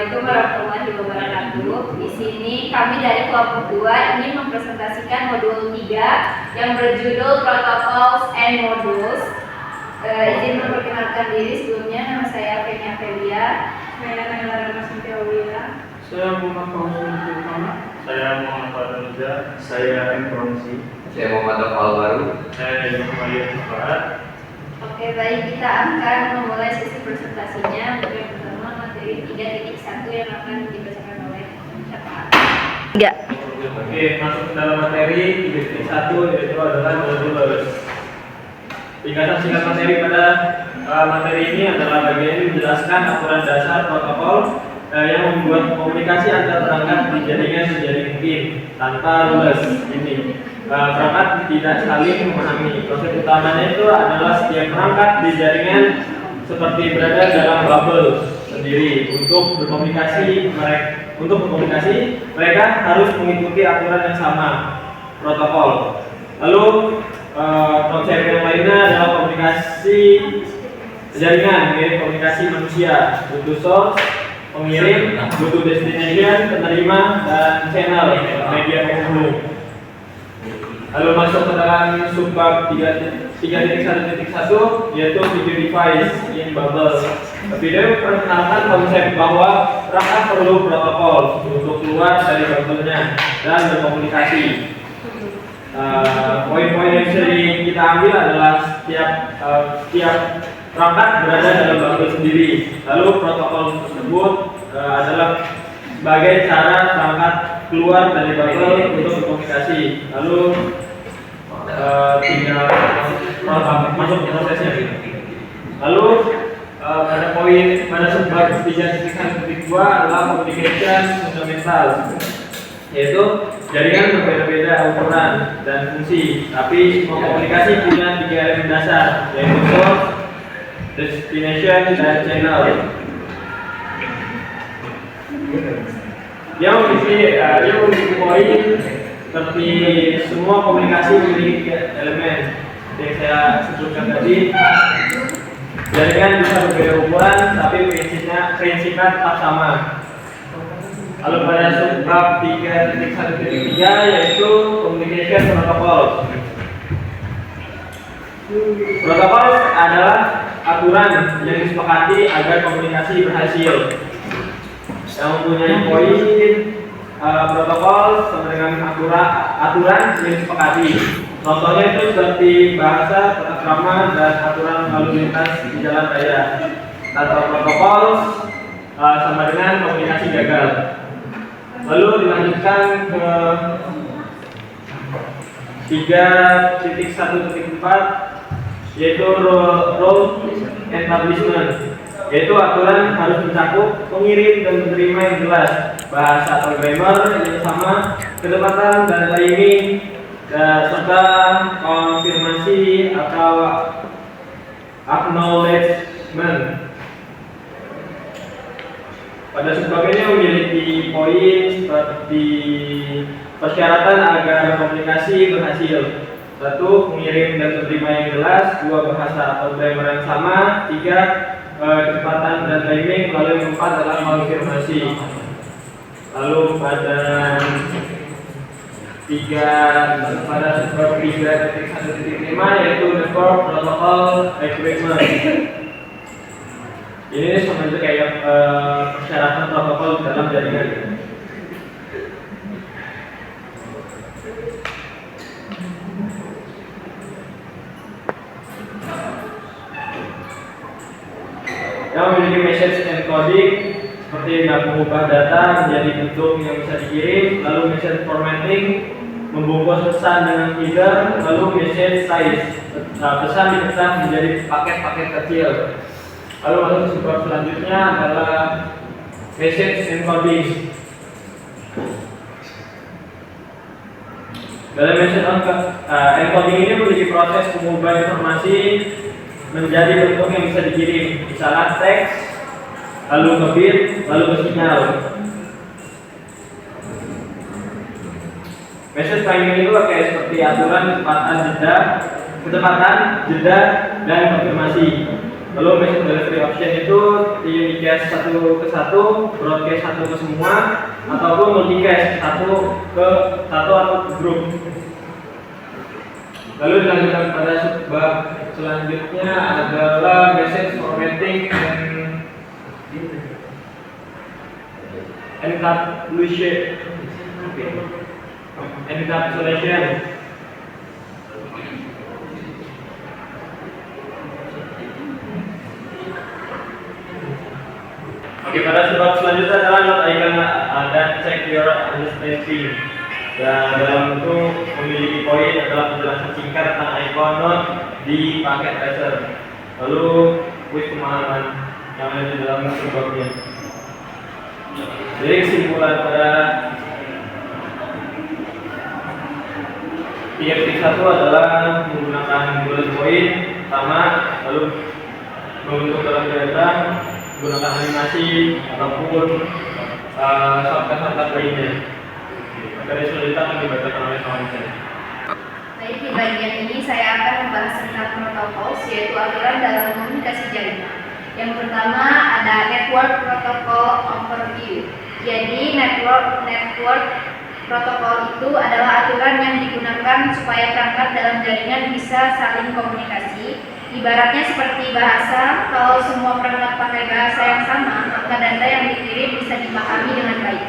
Assalamualaikum warahmatullahi wabarakatuh. Di sini kami dari kelompok 2 ingin mempresentasikan modul 3 yang berjudul Protocols and Modules. Izin memperkenalkan diri sebelumnya, nama saya Fenia Felia. Saya Naila Rama Sintiawira. Saya Muhammad Fauzul Firman. Saya Muhammad Farhanza. Saya Informasi. Saya Muhammad Albaru. Saya Muhammad Farhan. Oke, baik, kita akan memulai sesi presentasinya. Untuk yang pertama, materi 3.1 yang akan dibacakan oleh siapa? 3. Oke, masuk ke dalam materi 3.1 yaitu adalah modules. Ringkasan singkat materi pada materi ini adalah bagian yang menjelaskan aturan dasar protokol yang membuat komunikasi antar perangkat di jaringan menjadi mungkin tanpa rules ini. Perangkat tidak saling memahami. Proses utamanya itu adalah setiap perangkat di jaringan seperti berada dalam bubble sendiri. Untuk berkomunikasi mereka harus mengikuti aturan yang sama, protokol. Lalu konsep yang lainnya adalah komunikasi jaringan, mirip komunikasi manusia, butuh source, pengirim, butuh destination, penerima, dan channel, media penghubung. Lalu masuk ke dalam subbab 3.1.1 yaitu video device in bubble. Video memperkenalkan konsep bahwa perangkat perlu protokol untuk keluar dari bubble-nya dan berkomunikasi. Poin-poin yang bisa kita ambil adalah setiap perangkat berada dalam bubble sendiri. Lalu protokol tersebut adalah sebagai cara perangkat keluar dari bubble untuk berkomunikasi. Lalu tinggal masuk ke prosesnya. Lalu pada subbab 3.1.2 adalah communication fundamental, yaitu jaringan berbeda-beda ukuran dan fungsi, tapi semua komunikasi punya 3 elemen dasar, yaitu source, destination, dan channel. Dia memiliki poin seperti semua komunikasi memiliki elemen yang saya sebutkan tadi. Jaringan bisa berbeda ukuran, tapi prinsipnya tetap sama. Lalu pada subbab 3.1.3 yaitu communication protocol. Protokol adalah aturan yang disepakati agar komunikasi berhasil. Yang mempunyai poin protokol sama dengan aturan yang disepakati. Contohnya itu seperti bahasa, tata krama, dan aturan lalu lintas di jalan raya. Tanpa protokol sama dengan komunikasi gagal. Lalu dilanjutkan ke 3.1.4 yaitu role establishment, yaitu aturan harus mencakup pengirim dan penerima yang jelas, bahasa atau grammar yang sama, ketepatan dan timing, serta konfirmasi atau acknowledgement. Pada subbab ini memiliki poin seperti persyaratan agar komunikasi berhasil. 1. Pengirim dan penerima yang jelas. 2. Bahasa atau grammar yang sama. 3. Kecepatan dan timing. Lalu yang 4 adalah konfirmasi. Lalu pada subbab 3.1.5 yaitu network protocol equipment. Ini sama aja kayak persyaratan protokol dalam jaringan. Yang memiliki message encoding seperti mengubah data menjadi bentuk yang bisa dikirim, lalu message formatting membungkus pesan dengan header, lalu message size pesan dipecah menjadi paket-paket kecil. Lalu masuk ke subbab selanjutnya adalah message encoding. Dalam message encoding ini memiliki proses mengubah informasi menjadi bentuk yang bisa dikirim, misalnya teks, lalu ke bit, lalu ke sinyal. Message timing itu kayak seperti aturan kecepatan, jeda, dan konfirmasi. Lalu message delivery option itu unicast satu ke satu, broadcast satu ke semua, ataupun multicast satu ke satu atau grup. Lalu dilanjutkan pada bab selanjutnya adalah message formatting and encapsulation. Oke, pada bab selanjutnya adalah note icon dan check your understanding. Dan dalam bentuk memiliki poin adalah penjelasan singkat tentang icon note di paket tracer. Lalu kuis pemahaman yang ada di dalam sebabnya. Jadi kesimpulan pada 3.1 adalah menggunakan bullet point sama, lalu membentuk dalam diagram, menggunakan animasi ataupun shortcut lainnya. Dari selanjutnya akan dibacakan oleh kawan saya. Baik, di bagian ini saya akan membahas tentang protokol, yaitu aturan dalam komunikasi jaringan. Yang pertama ada network protocol overview. Jadi network protokol itu adalah aturan yang digunakan supaya perangkat dalam jaringan bisa saling komunikasi. Ibaratnya seperti bahasa, kalau semua perangkat pakai bahasa yang sama, maka data yang dikirim bisa dipahami dengan baik.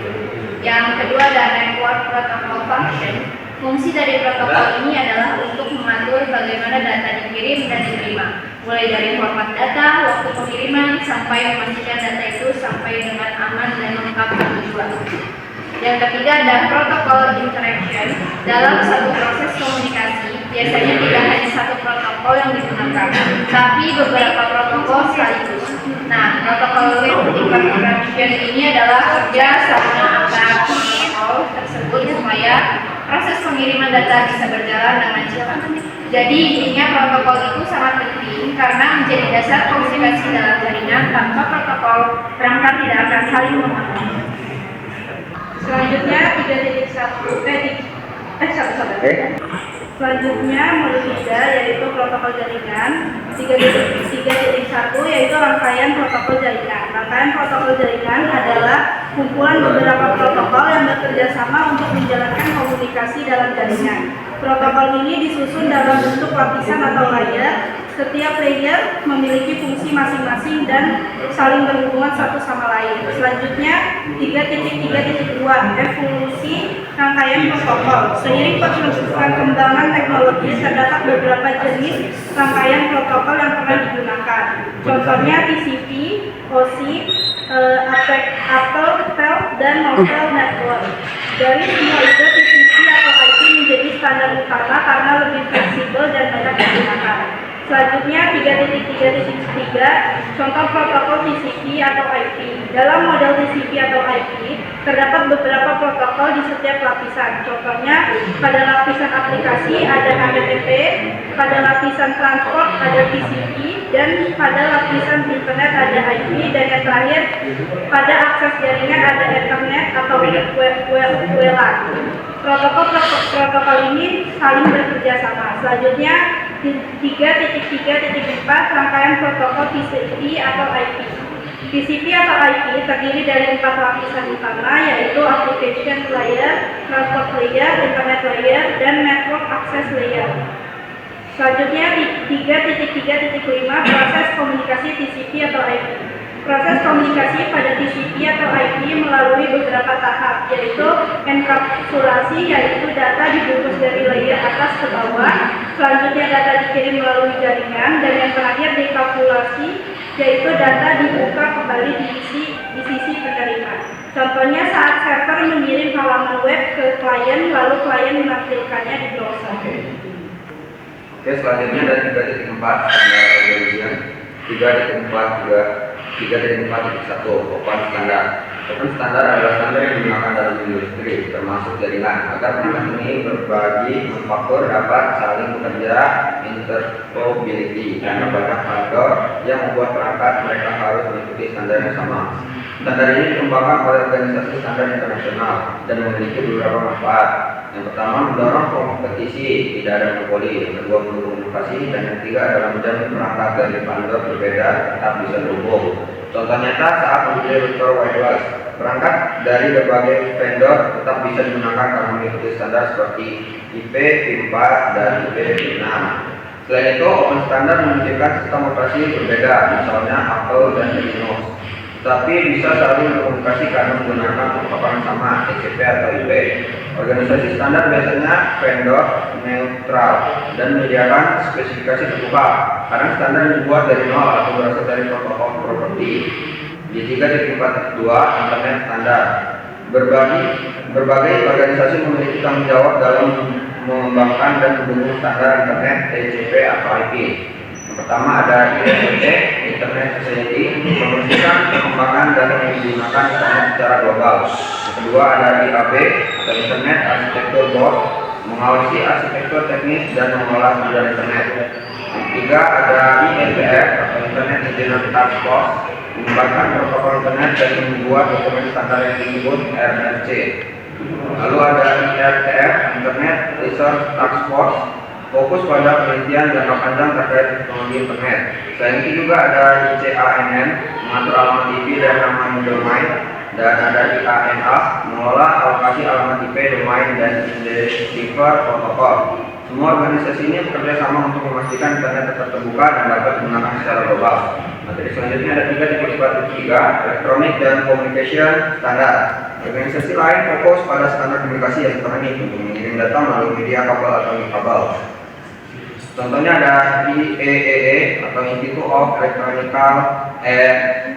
Yang kedua ada network protocol function. Fungsi dari protokol ini adalah untuk mengatur bagaimana data dikirim dan diterima, mulai dari format data, waktu pengiriman, sampai memastikan data itu sampai dengan aman dan lengkap tujuan. Yang ketiga ada protokol interaction. Dalam satu proses komunikasi, biasanya tidak hanya satu protokol yang digunakan, tapi beberapa protokol sekaligus. Nah, protokol interaction ini adalah kerja sama antara protokol tersebut supaya proses pengiriman data bisa berjalan dengan cepat. Jadi intinya protokol itu sangat penting karena menjadi dasar komunikasi dalam jaringan. Tanpa protokol, perangkat tidak akan saling memahami. Selanjutnya 3.1 Selanjutnya modul 3 yaitu protokol jaringan. 3.1 yaitu rangkaian protokol jaringan. Rangkaian protokol jaringan adalah kumpulan beberapa protokol yang bekerja sama untuk menjalankan komunikasi dalam jaringan. Protokol ini disusun dalam bentuk lapisan atau layer. Setiap layer memiliki fungsi masing-masing dan saling berhubungan satu sama lain. Selanjutnya 3.3.2 evolusi rangkaian protokol. Seiring perkembangan teknologi terdapat beberapa jenis rangkaian protokol yang pernah digunakan. Contohnya TCP, OSI, Apple, TEL, dan Novel Network. Dari semua itu TCP atau IP menjadi standar utama karena lebih fleksibel dan banyak digunakan. Selanjutnya 3.3.3 contoh protokol TCP atau IP. Dalam model TCP atau IP terdapat beberapa protokol di setiap lapisan. Contohnya pada lapisan aplikasi ada HTTP, pada lapisan transport ada TCP, dan pada lapisan internet ada IP, dan yang terakhir pada akses jaringan ada Ethernet atau WLAN. Protokol ini saling bekerja sama. Selanjutnya 3.3.4 rangkaian protokol TCP atau IP. TCP atau IP terdiri dari 4 lapisan utama, yaitu application layer, transport layer, internet layer, dan network access layer. Selanjutnya 3.3.5 proses komunikasi TCP atau IP. Proses komunikasi pada TCP atau IP melalui beberapa tahap, yaitu enkapsulasi, yaitu data dibungkus dari layer atas ke bawah. Selanjutnya data dikirim melalui jaringan, dan yang terakhir dekapsulasi, yaitu data dibuka kembali di sisi penerima. Contohnya saat server mengirim halaman web ke klien, lalu klien menampilkannya di browser. Oke, selanjutnya ada 3.4 standar jaringan. 3.4.1 open standar. Open standar adalah standar yang digunakan dalam industri, termasuk jaringan, agar perangkat ini berbagi faktor dapat saling bekerja, interoperability, dan banyak faktor yang membuat perangkat mereka harus mengikuti standar yang sama. Standar ini dikembangkan oleh organisasi standar internasional dan memiliki beberapa manfaat. Yang pertama, mendorong kompetisi, tidak ada monopoli. Yang kedua, mendukung inovasi. Dan yang ketiga adalah menjamin perangkat dari vendor berbeda tetap bisa terhubung. Contoh nyata saat memilih router wireless, perangkat dari berbagai vendor tetap bisa digunakan karena mengikuti standar seperti IP, PIM4, dan IP PIM6. Selain itu, open standard memungkinkan sistem operasi berbeda, misalnya Apple dan Linux. Tapi bisa saling berkomunikasi karena menggunakan protokol sama, TCP atau IP. Organisasi standar biasanya vendor netral dan menyediakan spesifikasi terbuka. Kadang standar dibuat dari nol atau berasal dari protokol properti. Di 3.4.2 Internet Standar, berbagai organisasi memiliki tanggung jawab dalam mengembangkan dan mendukung standar internet TCP atau IP. Yang pertama ada ISOC, Internet Society, mempersiapkan pengembangan dan menggunakan internet secara global. Yang kedua ada IAB atau Internet Architecture Board, mengawasi arsitektur teknis dan mengelola standar internet. Yang ketiga ada IETF atau Internet Engineering Task Force, mengembangkan protokol internet dan membuat dokumen standar yang disebut RFC. Lalu ada IRTF, Internet Research Task Force, fokus pada penelitian jangka panjang terkait teknologi internet. Selain itu juga ada ICANN, mengatur alamat IP dan nama domain, dan ada IANA, mengelola alokasi alamat IP, domain, dan identifier protokol. Semua organisasi ini bekerja sama untuk memastikan internet tetap terbuka dan dapat digunakan secara global. Materi selanjutnya ada 3.4.3 Electronic dan Communication Standard. Organisasi lain fokus pada standar komunikasi yang seperti ini untuk mengirim data melalui media kabel atau kabel. Contohnya ada IEEE atau Institute of Electronical and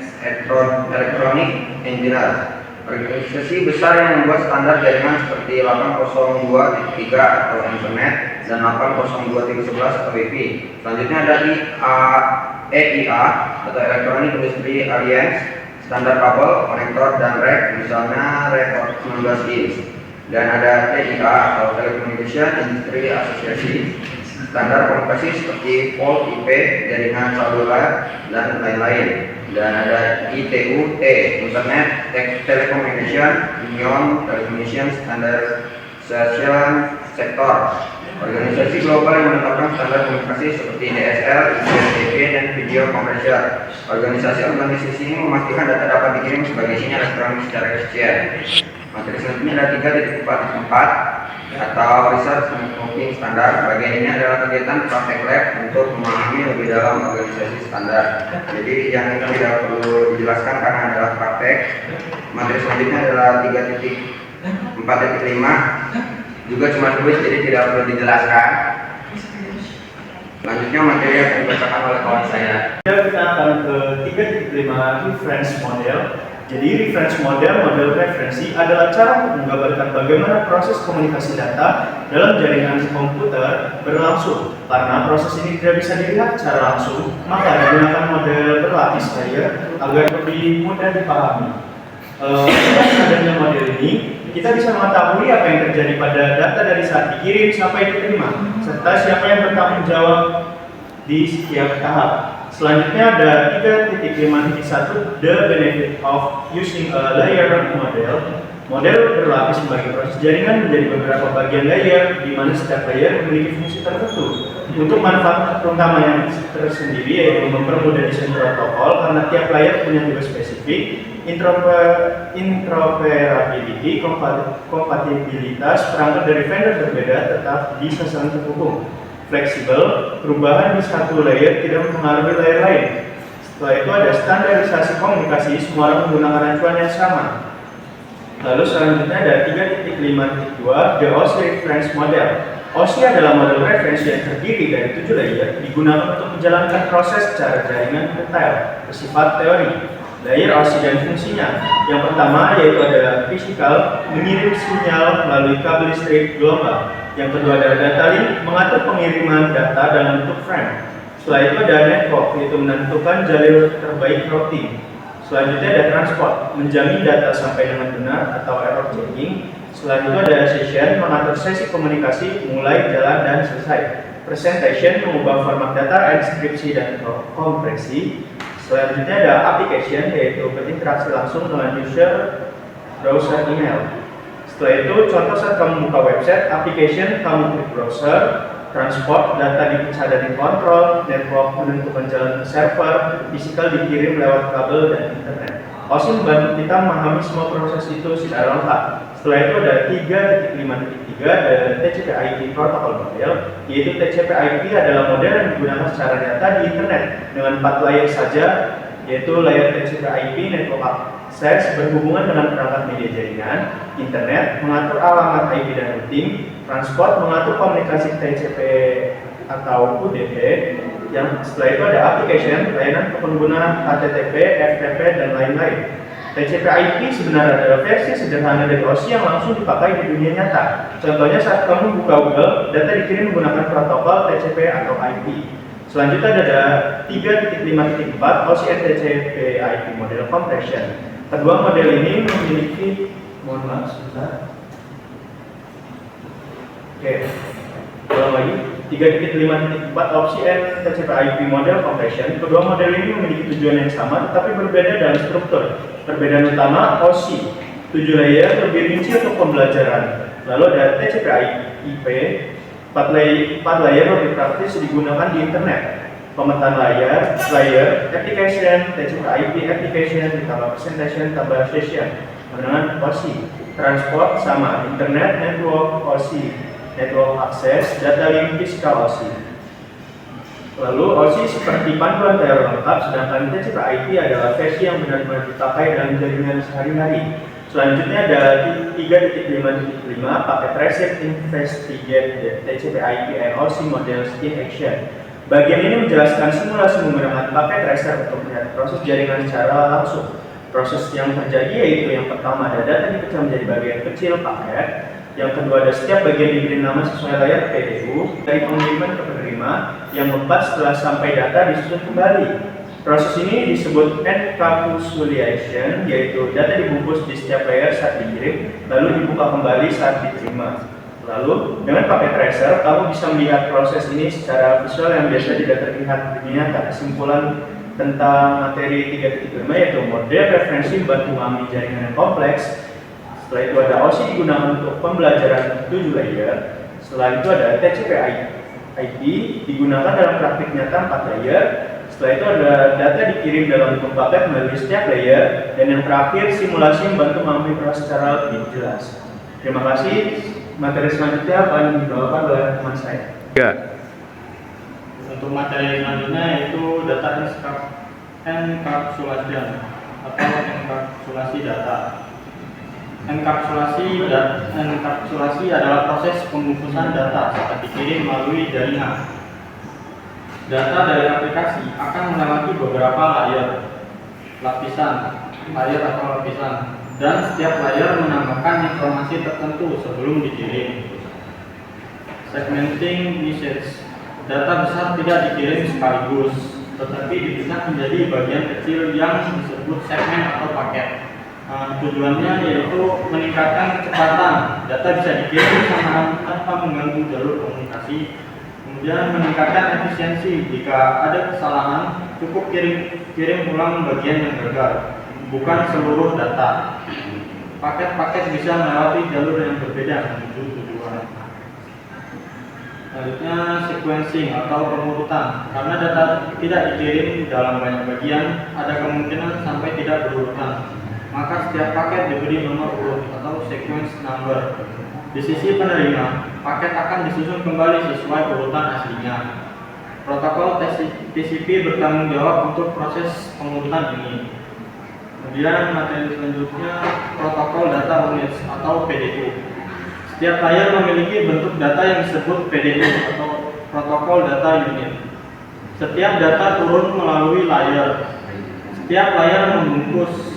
Electronic Engineers. Organisasi besar yang membuat standar jaringan seperti 802.3 atau Internet dan 802.11 atau Wi-Fi. Selanjutnya ada EIA atau Electronic Industry Alliance, standar kabel, konektor, dan rack, misalnya rack 19 inch. Dan ada TIA atau Telecommunication Industry Association, standar komunikasi seperti port IP, jaringan seluler, dan lain-lain. Dan ada ITU-T, Internet Telecommunication Union Telecommunication Standardization Sector, organisasi global yang menetapkan standar komunikasi seperti DSL, IPTV, dan video converter. Organisasi ini memastikan data dapat dikirim sebagai sinyal elektronik secara efisien. Materi selanjutnya ada 3.4.4 atau Research Networking Standard. Bagian ini adalah kegiatan praktek lab untuk memahami lebih dalam organisasi standar. Jadi yang ini tidak perlu dijelaskan karena adalah praktek. Materi selanjutnya adalah 3.4.5 juga cuma tulis, jadi tidak perlu dijelaskan. Selanjutnya materi yang dibacakan oleh kawan saya. Kita akan ke 3.5 reference model. Jadi reference model referensi adalah cara untuk menggambarkan bagaimana proses komunikasi data dalam jaringan komputer berlangsung. Karena proses ini tidak bisa dilihat secara langsung, maka digunakan model berlapis layer agar lebih mudah dipahami. Dengan adanya model ini, kita bisa mengetahui apa yang terjadi pada data dari saat dikirim sampai diterima, serta siapa yang bertanggung jawab di setiap tahap. Selanjutnya ada 3.5.1 The benefit of using a layer model. Model berlapis membagi proses jaringan menjadi beberapa bagian layer, di mana setiap layer memiliki fungsi tertentu. Untuk manfaat terutama yang tersendiri yaitu mempermudah desain protokol karena tiap layer punya tugas spesifik, interoperability, kompatibilitas perangkat dari vendor berbeda tetap bisa saling terhubung. Fleksibel, perubahan di satu layer tidak mempengaruhi layer lain. Setelah itu ada standarisasi komunikasi, semua orang menggunakan acuan yang sama. Lalu selanjutnya ada 3.5.2 The OSI Reference Model. OSI adalah model referensi yang terdiri dari 7 layer, digunakan untuk menjalankan proses secara jaringan detail, bersifat teori. Layer OSI dan fungsinya. Yang pertama yaitu adalah fisikal, mengirim sinyal melalui kabel listrik gelombang. Yang kedua adalah data link, mengatur pengiriman data dalam bentuk frame. Setelah itu ada network, yaitu menentukan jalur terbaik routing. Selanjutnya ada transport, menjamin data sampai dengan benar atau error checking. Setelah itu ada session, mengatur sesi komunikasi mulai, jalan, dan selesai. Presentation, mengubah format data, enkripsi, dan kompresi. Selanjutnya ada application, yaitu berinteraksi langsung dengan user, browser, email. Setelah itu, contoh saat kamu buka website, application, kamu klik browser, transport, data dipecah dan dikontrol, network menentukan jalan ke server, physical dikirim lewat kabel dan internet. OSI membantu kita memahami semua proses itu secara lengkap. Setelah itu ada 3.5.3 dan TCP/IP protokol model, yaitu TCP/IP adalah model yang digunakan secara nyata di internet dengan 4 layer saja, yaitu layer TCP/IP network access berhubungan dengan perangkat media jaringan, internet mengatur alamat IP dan routing, transport mengatur komunikasi TCP atau UDP, yang setelah itu ada application, layanan pengguna HTTP, FTP, dan lain-lain. TCP/IP sebenarnya adalah versi sederhana dari OSI yang langsung dipakai di dunia nyata. Contohnya saat kamu buka Google, data dikirim menggunakan protokol TCP atau IP. Selanjutnya ada 3.5.4 OSI and TCP/IP model compression. Kedua model ini memiliki, mohon maaf sebentar. Oke, ulang lagi. 3.5.4 OSI and TCP/IP model compression. Kedua model ini memiliki tujuan yang sama tetapi berbeda dalam struktur. Perbedaan utama OSI 7 layer lebih rinci untuk pembelajaran. Lalu ada TCP/IP 4 layer lebih praktis digunakan di internet. Pemetaan layer, application, TCP/IP application ditambah presentation tambah session dengan OSI. Transport sama internet network OSI. Network access, data link physical OSI. Lalu OSI seperti panduan teori lengkap, sedangkan TCP/IP adalah versi yang benar-benar dipakai dalam jaringan sehari-hari. Selanjutnya ada 3.5.5 paket Receive Investigate TCP/IP and OSI Models in Action. Bagian ini menjelaskan simulasi menggunakan paket tracer untuk melihat proses jaringan secara langsung. Proses yang terjadi yaitu yang pertama ada data dipecah menjadi bagian kecil paket. Yang kedua ada setiap bagian diberi nama sesuai layar PDU dari pengiriman ke penerima. Yang keempat setelah sampai data disusun kembali. Proses ini disebut encapsulation, yaitu data dibungkus di setiap layer saat dikirim lalu dibuka kembali saat diterima. Lalu dengan paket tracer kamu bisa melihat proses ini secara visual yang biasa tidak terlihat di nyata. Kesimpulan tentang materi 3.5 yaitu model referensi membantu memahami jaringan yang kompleks. Setelah itu ada OSI digunakan untuk pembelajaran 7 layer. Setelah itu ada TCP/IP digunakan dalam praktik nyata 4 layer. Setelah itu ada data dikirim dalam bentuk paket melalui setiap layer. Dan yang terakhir simulasi membantu memahami proses secara lebih jelas. Terima kasih. Materi selanjutnya akan dibawakan oleh teman saya. Untuk materi selanjutnya yaitu data encapsulation atau enkapsulasi data. Enkapsulasi adalah proses pembungkusan data saat dikirim melalui jaringan. Data dari aplikasi akan melewati beberapa lapisan, dan setiap layer menambahkan informasi tertentu sebelum dikirim. Segmenting message. Data besar tidak dikirim sekaligus, tetapi dipecah menjadi bagian kecil yang disebut segmen atau paket. Tujuannya yaitu meningkatkan kecepatan. Data bisa dikirim sama tanpa mengganggu jalur komunikasi. Kemudian meningkatkan efisiensi. Jika ada kesalahan, cukup kirim ulang bagian yang gagal, bukan seluruh data. Paket-paket bisa melewati jalur yang berbeda menuju tujuan. Selanjutnya sequencing atau pengurutan. Karena data tidak dikirim dalam banyak bagian, ada kemungkinan sampai tidak berurutan. Maka setiap paket diberi nomor urut atau sequence number. Di sisi penerima, paket akan disusun kembali sesuai urutan aslinya. Protokol TCP bertanggung jawab untuk proses pengurutan ini. Kemudian materi selanjutnya protokol data units atau PDU. Setiap layer memiliki bentuk data yang disebut PDU atau protokol data unit. Setiap data turun melalui layer. Setiap layer membungkus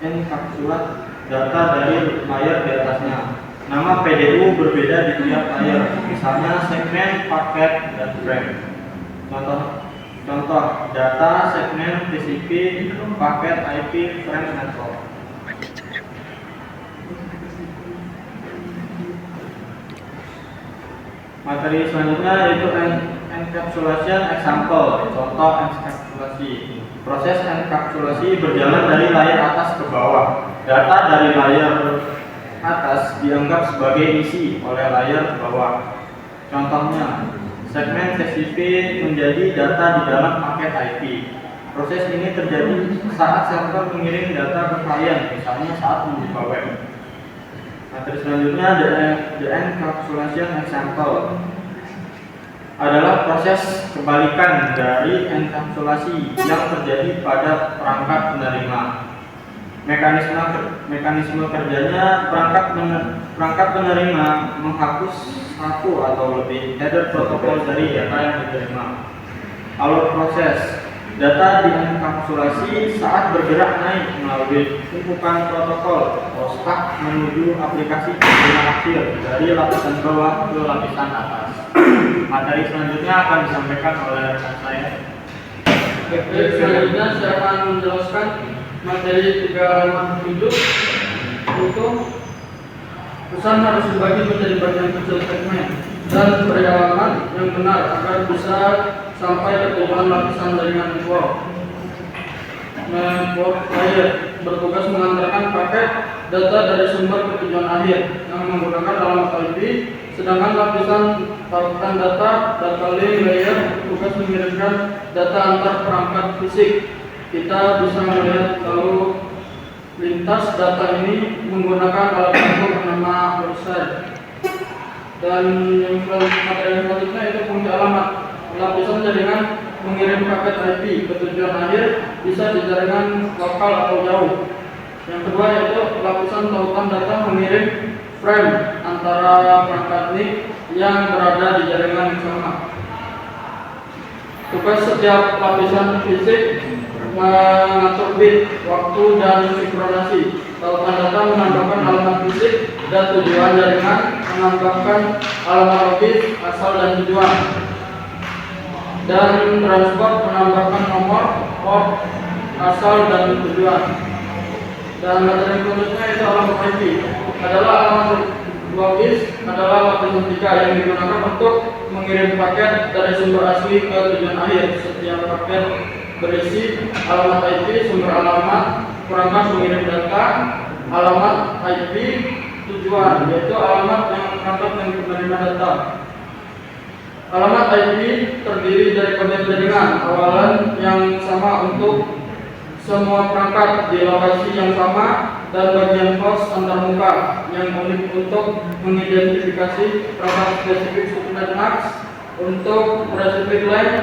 enkapsulat data dari layer di atasnya. Nama PDU berbeda di tiap layer, misalnya segmen, paket, dan frame. Contoh data segmen TCP, paket IP, frame network. Materi selanjutnya yaitu encapsulation example, contoh enkapsulasi. Proses enkapsulasi berjalan dari layer atas ke bawah. Data dari layer atas dianggap sebagai isi oleh layar bawah. Contohnya, segmen TCP menjadi data di dalam paket IP. Proses ini terjadi saat server mengirim data ke klien, misalnya saat membuka web. Materi selanjutnya, the encapsulation example adalah proses kebalikan dari enkapsulasi yang terjadi pada perangkat penerima. Mekanisme kerjanya, perangkat penerima menghapus satu atau lebih header protokol dari data yang diterima. Alur proses, data dienkapsulasi saat bergerak naik melalui tumpukan protokol atau stack menuju aplikasi pengguna akhir dari lapisan bawah ke lapisan atas. Materi selanjutnya akan disampaikan oleh rekan saya. Selanjutnya saya akan menjelaskan materi 3 halaman petunjuk. Untuk pesan harus dibagi menjadi bagian kecil segmen dan beri alamat yang benar agar bisa sampai ke tujuan lapisan jaringan network. Network layer bertugas mengantarkan paket data dari sumber ke tujuan akhir yang menggunakan alamat IP, sedangkan lapisan tautan data link layer bertugas mengirimkan data antar perangkat fisik. Kita bisa melihat lalu lintas data ini menggunakan alat bantu bernama website. Dan yang materi selanjutnya itu fungsi alamat. Lapisan jaringan mengirim paket IP ke tujuan akhir bisa di jaringan lokal atau jauh. Yang kedua yaitu lapisan tautan data mengirim frame antara perangkat NIC yang berada di jaringan yang sama. Tugas setiap lapisan fisik mengatur bit, waktu, dan sinkronasi. Tautan data menambahkan alamat fisik dan tujuan jaringan, menambahkan alamat logis, asal dan tujuan. Dan transport menambahkan nomor, port, asal dan tujuan. Dan materi selanjutnya itu alamat IP. Adalah alamat logis adalah lapisan 3 yang digunakan untuk mengirim paket dari sumber asli ke tujuan akhir. Setiap paket berisi alamat IP, sumber alamat, perangkat mengirim data, alamat IP, tujuan, yaitu alamat yang perangkat yang menerima data. Alamat IP terdiri dari kode jaringan awalan yang sama untuk semua perangkat di lokasi yang sama dan bagian host antarmuka yang unik untuk mengidentifikasi perangkat spesifik subnet NAS. Untuk spesifik lain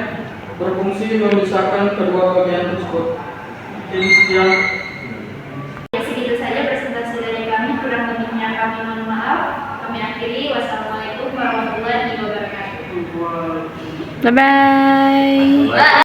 berfungsi memisahkan kedua bagian tersebut. Mungkin sekian. Segitu saja presentasi dari kami, kurang lebihnya kami mohon maaf. Kami akhiri. Wassalamualaikum warahmatullahi wabarakatuh. Bye bye. Bye.